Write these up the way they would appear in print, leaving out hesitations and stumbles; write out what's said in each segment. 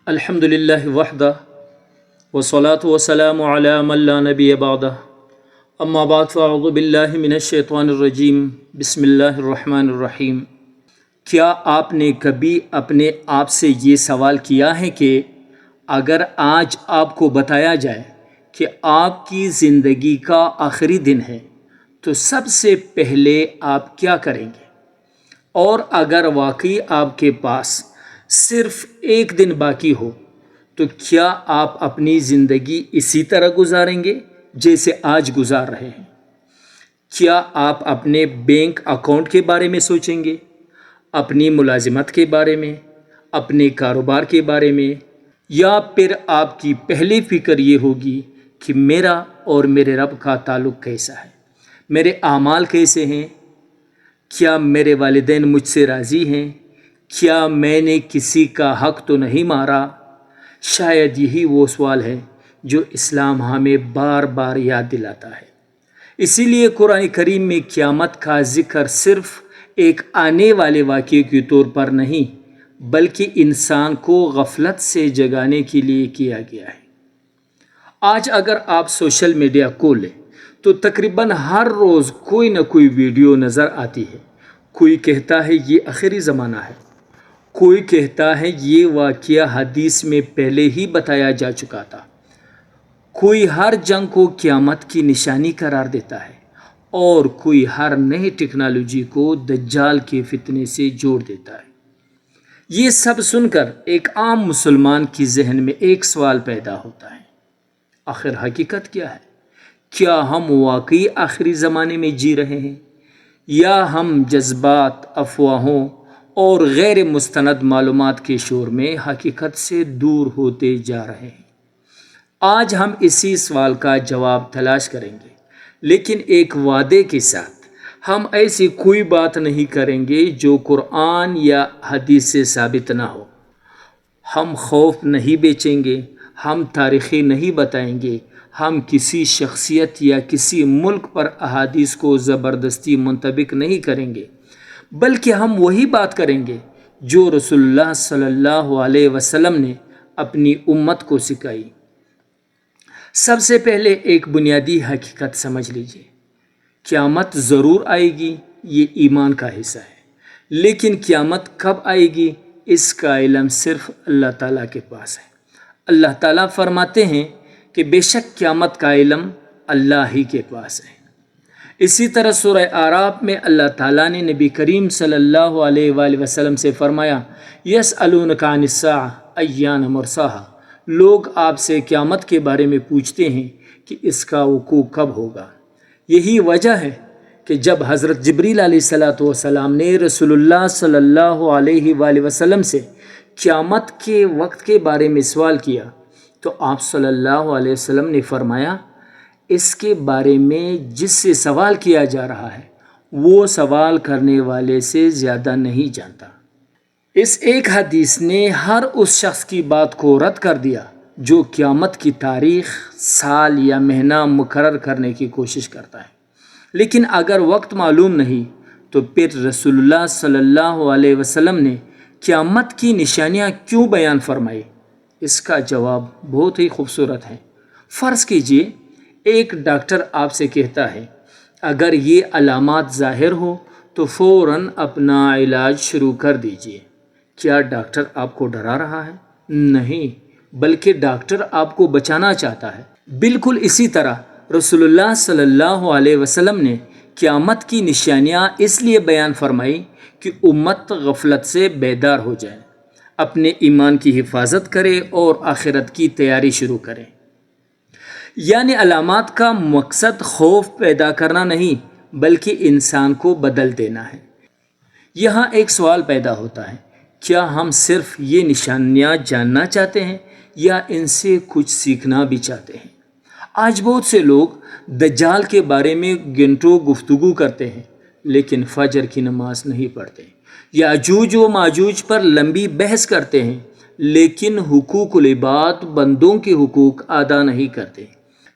الحمد للہ وحدہ والصلاة والسلام علی من لا نبی بعدہ اما بعد فاعوذ باللہ من الشیطان الرجیم بسم اللہ الرحمن الرحیم۔ کیا آپ نے کبھی اپنے آپ سے یہ سوال کیا ہے کہ اگر آج آپ کو بتایا جائے کہ آپ کی زندگی کا آخری دن ہے تو سب سے پہلے آپ کیا کریں گے؟ اور اگر واقعی آپ کے پاس صرف ایک دن باقی ہو تو کیا آپ اپنی زندگی اسی طرح گزاریں گے جیسے آج گزار رہے ہیں؟ کیا آپ اپنے بینک اکاؤنٹ کے بارے میں سوچیں گے، اپنی ملازمت کے بارے میں، اپنے کاروبار کے بارے میں، یا پھر آپ کی پہلی فکر یہ ہوگی کہ میرا اور میرے رب کا تعلق کیسا ہے، میرے اعمال کیسے ہیں، کیا میرے والدین مجھ سے راضی ہیں، کیا میں نے کسی کا حق تو نہیں مارا؟ شاید یہی وہ سوال ہے جو اسلام ہمیں بار بار یاد دلاتا ہے۔ اسی لیے قرآن کریم میں قیامت کا ذکر صرف ایک آنے والے واقعے کے طور پر نہیں بلکہ انسان کو غفلت سے جگانے کے لیے کیا گیا ہے۔ آج اگر آپ سوشل میڈیا کھولیں تو تقریباً ہر روز کوئی نہ کوئی ویڈیو نظر آتی ہے۔ کوئی کہتا ہے یہ آخری زمانہ ہے، کوئی کہتا ہے یہ واقعہ حدیث میں پہلے ہی بتایا جا چکا تھا، کوئی ہر جنگ کو قیامت کی نشانی قرار دیتا ہے، اور کوئی ہر نئی ٹیکنالوجی کو دجال کے فتنے سے جوڑ دیتا ہے۔ یہ سب سن کر ایک عام مسلمان کی ذہن میں ایک سوال پیدا ہوتا ہے، آخر حقیقت کیا ہے؟ کیا ہم واقعی آخری زمانے میں جی رہے ہیں، یا ہم جذبات، افواہوں اور غیر مستند معلومات کے شور میں حقیقت سے دور ہوتے جا رہے ہیں؟ آج ہم اسی سوال کا جواب تلاش کریں گے، لیکن ایک وعدے کے ساتھ۔ ہم ایسی کوئی بات نہیں کریں گے جو قرآن یا حدیث سے ثابت نہ ہو۔ ہم خوف نہیں بیچیں گے، ہم تاریخی نہیں بتائیں گے، ہم کسی شخصیت یا کسی ملک پر احادیث کو زبردستی منطبق نہیں کریں گے، بلکہ ہم وہی بات کریں گے جو رسول اللہ صلی اللہ علیہ وسلم نے اپنی امت کو سکھائی۔ سب سے پہلے ایک بنیادی حقیقت سمجھ لیجیے، قیامت ضرور آئے گی، یہ ایمان کا حصہ ہے، لیکن قیامت کب آئے گی اس کا علم صرف اللہ تعالیٰ کے پاس ہے۔ اللہ تعالیٰ فرماتے ہیں کہ بے شک قیامت کا علم اللہ ہی کے پاس ہے۔ اسی طرح سورہ اعراف میں اللہ تعالیٰ نے نبی کریم صلی اللہ علیہ وآلہ وسلم سے فرمایا، یسألونک عن الساعۃ ایان مرساہا، لوگ آپ سے قیامت کے بارے میں پوچھتے ہیں کہ اس کا وقوع کب ہوگا۔ یہی وجہ ہے کہ جب حضرت جبریل علیہ السلام نے رسول اللہ صلی اللہ علیہ وآلہ وسلم سے قیامت کے وقت کے بارے میں سوال کیا تو آپ صلی اللہ علیہ وسلم نے فرمایا، اس کے بارے میں جس سے سوال کیا جا رہا ہے وہ سوال کرنے والے سے زیادہ نہیں جانتا۔ اس ایک حدیث نے ہر اس شخص کی بات کو رد کر دیا جو قیامت کی تاریخ، سال یا مہینہ مقرر کرنے کی کوشش کرتا ہے، لیکن اگر وقت معلوم نہیں تو پھر رسول اللہ صلی اللہ علیہ وسلم نے قیامت کی نشانیاں کیوں بیان فرمائی؟ اس کا جواب بہت ہی خوبصورت ہے۔ فرض کیجئے ایک ڈاکٹر آپ سے کہتا ہے اگر یہ علامات ظاہر ہو تو فوراً اپنا علاج شروع کر دیجئے۔ کیا ڈاکٹر آپ کو ڈرا رہا ہے؟ نہیں، بلکہ ڈاکٹر آپ کو بچانا چاہتا ہے۔ بالکل اسی طرح رسول اللہ صلی اللہ علیہ وسلم نے قیامت کی نشانیاں اس لیے بیان فرمائی کہ امت غفلت سے بیدار ہو جائے، اپنے ایمان کی حفاظت کرے اور آخرت کی تیاری شروع کرے۔ یعنی علامات کا مقصد خوف پیدا کرنا نہیں بلکہ انسان کو بدل دینا ہے۔ یہاں ایک سوال پیدا ہوتا ہے، کیا ہم صرف یہ نشانیاں جاننا چاہتے ہیں یا ان سے کچھ سیکھنا بھی چاہتے ہیں؟ آج بہت سے لوگ دجال کے بارے میں گھنٹوں گفتگو کرتے ہیں لیکن فجر کی نماز نہیں پڑھتے، یاجوج و ماجوج پر لمبی بحث کرتے ہیں لیکن حقوق العباد، بندوں کے حقوق ادا نہیں کرتے،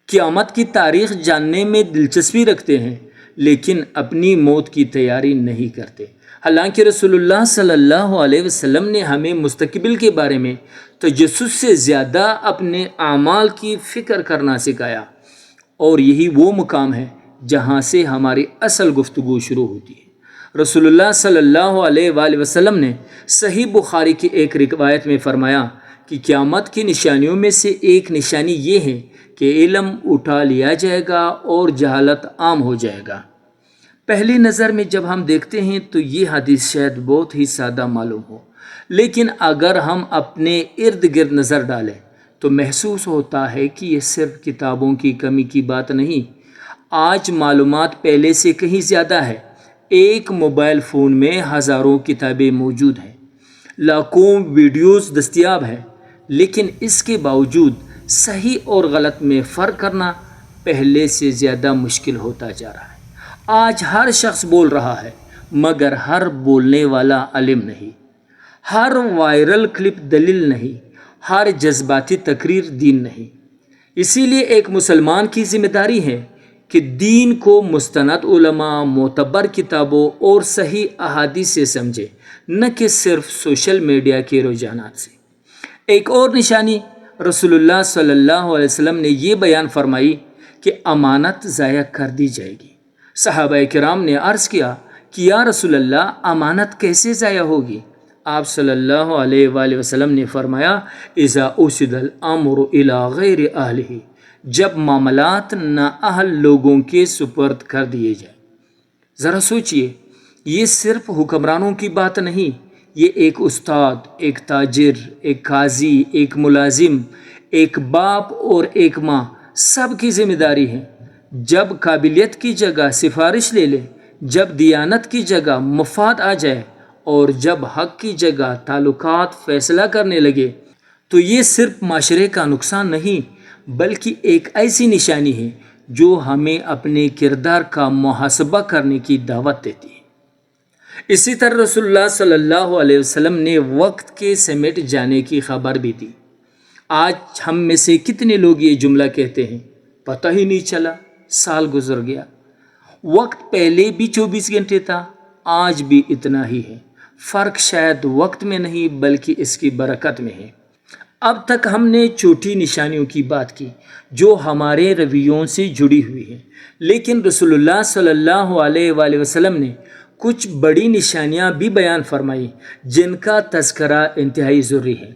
قیامت کی تاریخ جاننے میں دلچسپی رکھتے ہیں لیکن اپنی موت کی تیاری نہیں کرتے۔ حالانکہ رسول اللہ صلی اللہ علیہ وسلم نے ہمیں مستقبل کے بارے میں تجسس سے زیادہ اپنے اعمال کی فکر کرنا سکھایا، اور یہی وہ مقام ہے جہاں سے ہماری اصل گفتگو شروع ہوتی ہے۔ رسول اللہ صلی اللہ علیہ وآلہ وسلم نے صحیح بخاری کی ایک روایت میں فرمایا کہ قیامت کی نشانیوں میں سے ایک نشانی یہ ہے کہ علم اٹھا لیا جائے گا اور جہالت عام ہو جائے گا۔ پہلی نظر میں جب ہم دیکھتے ہیں تو یہ حدیث شاید بہت ہی سادہ معلوم ہو، لیکن اگر ہم اپنے ارد گرد نظر ڈالیں تو محسوس ہوتا ہے کہ یہ صرف کتابوں کی کمی کی بات نہیں۔ آج معلومات پہلے سے کہیں زیادہ ہے۔ ایک موبائل فون میں ہزاروں کتابیں موجود ہیں، لاکھوں ویڈیوز دستیاب ہیں، لیکن اس کے باوجود صحیح اور غلط میں فرق کرنا پہلے سے زیادہ مشکل ہوتا جا رہا ہے۔ آج ہر شخص بول رہا ہے، مگر ہر بولنے والا عالم نہیں، ہر وائرل کلپ دلیل نہیں، ہر جذباتی تقریر دین نہیں۔ اسی لیے ایک مسلمان کی ذمہ داری ہے کہ دین کو مستند علماء، معتبر کتابوں اور صحیح احادیث سے سمجھے، نہ کہ صرف سوشل میڈیا کے رجحانات سے۔ ایک اور نشانی رسول اللہ صلی اللہ علیہ وسلم نے یہ بیان فرمائی کہ امانت ضائع کر دی جائے گی۔ صحابہ کرام نے عرض کیا کہ یا رسول اللہ، امانت کیسے ضائع ہوگی؟ آپ صلی اللہ علیہ وآلہ وسلم نے فرمایا، اذا اسد الامر الی غیر اہلہ، جب معاملات نااہل لوگوں کے سپرد کر دیے جائیں۔ ذرا سوچئے، یہ صرف حکمرانوں کی بات نہیں، یہ ایک استاد، ایک تاجر، ایک قاضی، ایک ملازم، ایک باپ اور ایک ماں، سب کی ذمہ داری ہے۔ جب قابلیت کی جگہ سفارش لے لے، جب دیانت کی جگہ مفاد آ جائے، اور جب حق کی جگہ تعلقات فیصلہ کرنے لگے، تو یہ صرف معاشرے کا نقصان نہیں بلکہ ایک ایسی نشانی ہے جو ہمیں اپنے کردار کا محاسبہ کرنے کی دعوت دیتی ہے۔ اسی طرح رسول اللہ صلی اللہ علیہ وسلم نے وقت کے سمیٹ جانے کی خبر بھی دی۔ آج ہم میں سے کتنے لوگ یہ جملہ کہتے ہیں، پتہ ہی نہیں چلا، سال گزر گیا۔ وقت پہلے بھی 24 گھنٹے تھا، آج بھی اتنا ہی ہے۔ فرق شاید وقت میں نہیں بلکہ اس کی برکت میں ہے۔ اب تک ہم نے چھوٹی نشانیوں کی بات کی جو ہمارے رویوں سے جڑی ہوئی ہیں، لیکن رسول اللہ صلی اللہ علیہ وآلہ وسلم نے کچھ بڑی نشانیاں بھی بیان فرمائی جن کا تذکرہ انتہائی ضروری ہے۔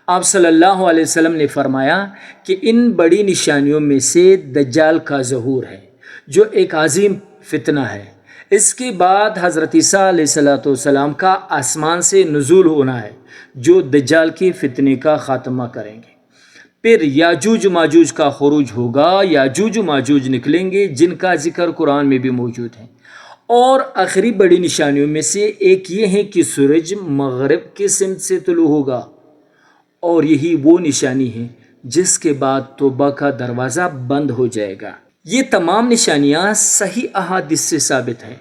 آپ صلی اللہ علیہ وسلم نے فرمایا کہ ان بڑی نشانیوں میں سے دجال کا ظہور ہے، جو ایک عظیم فتنہ ہے۔ اس کے بعد حضرت عیسیٰ علیہ السلام کا آسمان سے نزول ہونا ہے، جو دجال کے فتنے کا خاتمہ کریں گے۔ پھر یاجوج ماجوج کا خروج ہوگا، یاجوج ماجوج نکلیں گے جن کا ذکر قرآن میں بھی موجود ہے۔ اور آخری بڑی نشانیوں میں سے ایک یہ ہے کہ سورج مغرب کی سمت سے طلوع ہوگا، اور یہی وہ نشانی ہے جس کے بعد توبہ کا دروازہ بند ہو جائے گا۔ یہ تمام نشانیاں صحیح احادیث سے ثابت ہیں،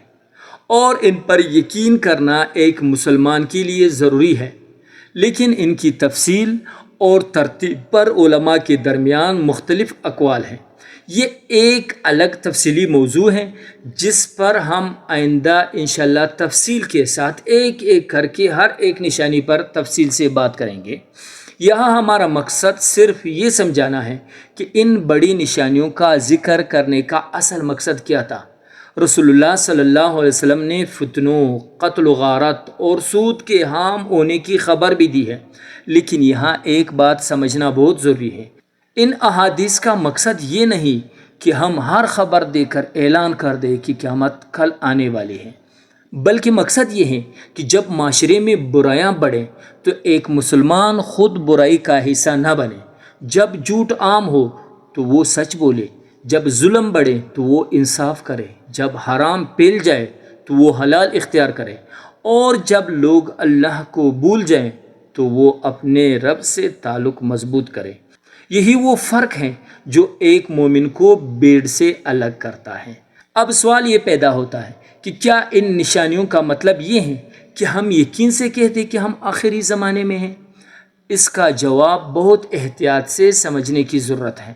اور ان پر یقین کرنا ایک مسلمان کے لیے ضروری ہے، لیکن ان کی تفصیل اور ترتیب پر علماء کے درمیان مختلف اقوال ہیں۔ یہ ایک الگ تفصیلی موضوع ہے جس پر ہم آئندہ انشاءاللہ تفصیل کے ساتھ ایک ایک کر کے ہر ایک نشانی پر تفصیل سے بات کریں گے۔ یہاں ہمارا مقصد صرف یہ سمجھانا ہے کہ ان بڑی نشانیوں کا ذکر کرنے کا اصل مقصد کیا تھا۔ رسول اللہ صلی اللہ علیہ وسلم نے فتنوں، قتل و غارت اور سود کے عام ہونے کی خبر بھی دی ہے، لیکن یہاں ایک بات سمجھنا بہت ضروری ہے۔ ان احادیث کا مقصد یہ نہیں کہ ہم ہر خبر دے کر اعلان کر دیں کہ قیامت کل آنے والی ہے، بلکہ مقصد یہ ہے کہ جب معاشرے میں برائیاں بڑھیں تو ایک مسلمان خود برائی کا حصہ نہ بنے۔ جب جھوٹ عام ہو تو وہ سچ بولے، جب ظلم بڑھے تو وہ انصاف کرے، جب حرام پھیل جائے تو وہ حلال اختیار کرے، اور جب لوگ اللہ کو بھول جائیں تو وہ اپنے رب سے تعلق مضبوط کرے۔ یہی وہ فرق ہے جو ایک مومن کو بھیڑ سے الگ کرتا ہے۔ اب سوال یہ پیدا ہوتا ہے کہ کیا ان نشانیوں کا مطلب یہ ہے کہ ہم یقین سے کہتے کہ ہم آخری زمانے میں ہیں؟ اس کا جواب بہت احتیاط سے سمجھنے کی ضرورت ہے،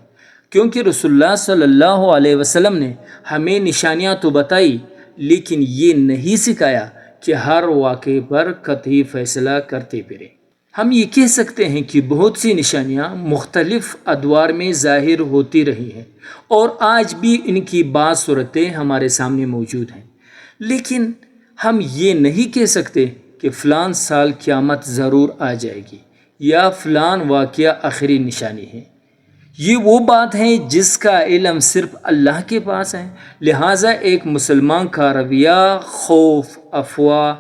کیونکہ رسول اللہ صلی اللہ علیہ وسلم نے ہمیں نشانیاں تو بتائی، لیکن یہ نہیں سکھایا کہ ہر واقعے پر قطعی فیصلہ کرتے پھریں۔ ہم یہ کہہ سکتے ہیں کہ بہت سی نشانیاں مختلف ادوار میں ظاہر ہوتی رہی ہیں اور آج بھی ان کی بعض صورتیں ہمارے سامنے موجود ہیں، لیکن ہم یہ نہیں کہہ سکتے کہ فلان سال قیامت ضرور آ جائے گی یا فلان واقعہ آخری نشانی ہے۔ یہ وہ بات ہے جس کا علم صرف اللہ کے پاس ہے، لہٰذا ایک مسلمان کا رویہ خوف، افواہ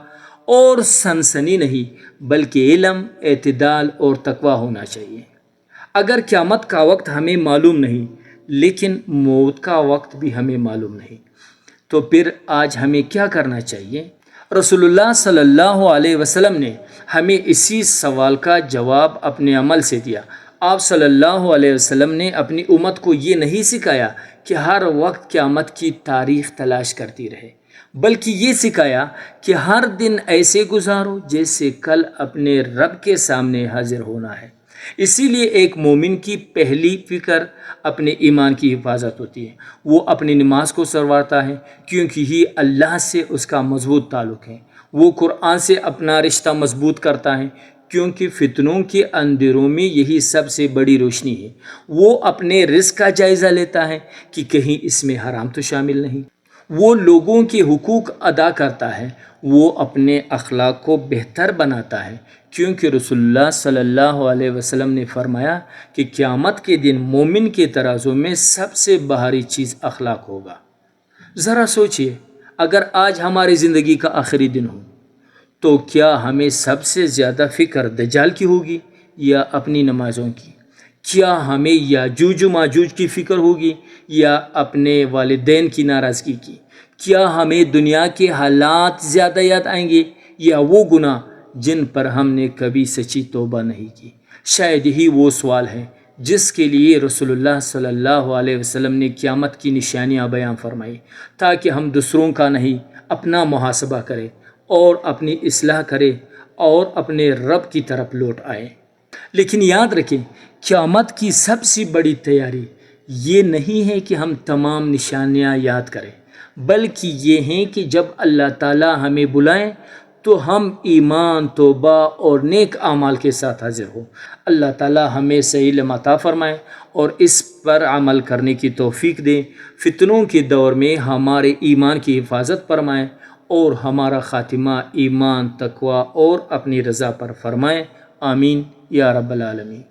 اور سنسنی نہیں بلکہ علم، اعتدال اور تقوی ہونا چاہیے۔ اگر قیامت کا وقت ہمیں معلوم نہیں لیکن موت کا وقت بھی ہمیں معلوم نہیں، تو پھر آج ہمیں کیا کرنا چاہیے؟ رسول اللہ صلی اللہ علیہ وسلم نے ہمیں اسی سوال کا جواب اپنے عمل سے دیا۔ آپ صلی اللہ علیہ وسلم نے اپنی امت کو یہ نہیں سکھایا کہ ہر وقت قیامت کی تاریخ تلاش کرتی رہے، بلکہ یہ سکھایا کہ ہر دن ایسے گزارو جیسے کل اپنے رب کے سامنے حاضر ہونا ہے۔ اسی لیے ایک مومن کی پہلی فکر اپنے ایمان کی حفاظت ہوتی ہے۔ وہ اپنی نماز کو سنوارتا ہے کیونکہ ہی اللہ سے اس کا مضبوط تعلق ہے۔ وہ قرآن سے اپنا رشتہ مضبوط کرتا ہے کیونکہ فتنوں کے اندھیروں میں یہی سب سے بڑی روشنی ہے۔ وہ اپنے رزق کا جائزہ لیتا ہے کہ کہیں اس میں حرام تو شامل نہیں۔ وہ لوگوں کے حقوق ادا کرتا ہے۔ وہ اپنے اخلاق کو بہتر بناتا ہے کیونکہ رسول اللہ صلی اللہ علیہ وسلم نے فرمایا کہ قیامت کے دن مومن کے ترازو میں سب سے بھاری چیز اخلاق ہوگا۔ ذرا سوچئے، اگر آج ہماری زندگی کا آخری دن ہو تو کیا ہمیں سب سے زیادہ فکر دجال کی ہوگی یا اپنی نمازوں کی؟ کیا ہمیں یاجوج و ماجوج کی فکر ہوگی یا اپنے والدین کی ناراضگی کی؟ کیا ہمیں دنیا کے حالات زیادہ یاد آئیں گے یا وہ گناہ جن پر ہم نے کبھی سچی توبہ نہیں کی؟ شاید ہی وہ سوال ہے جس کے لیے رسول اللہ صلی اللہ علیہ وسلم نے قیامت کی نشانیاں بیان فرمائی، تاکہ ہم دوسروں کا نہیں اپنا محاسبہ کریں اور اپنی اصلاح کریں اور اپنے رب کی طرف لوٹ آئیں۔ لیکن یاد رکھیں، قیامت کی سب سے بڑی تیاری یہ نہیں ہے کہ ہم تمام نشانیاں یاد کریں، بلکہ یہ ہے کہ جب اللہ تعالیٰ ہمیں بلائیں تو ہم ایمان، توبہ اور نیک اعمال کے ساتھ حاضر ہوں۔ اللہ تعالیٰ ہمیں صحیح علم عطا فرمائے اور اس پر عمل کرنے کی توفیق دے، فتنوں کے دور میں ہمارے ایمان کی حفاظت فرمائے اور ہمارا خاتمہ ایمان، تقوی اور اپنی رضا پر فرمائے۔ آمین یا رب العالمین۔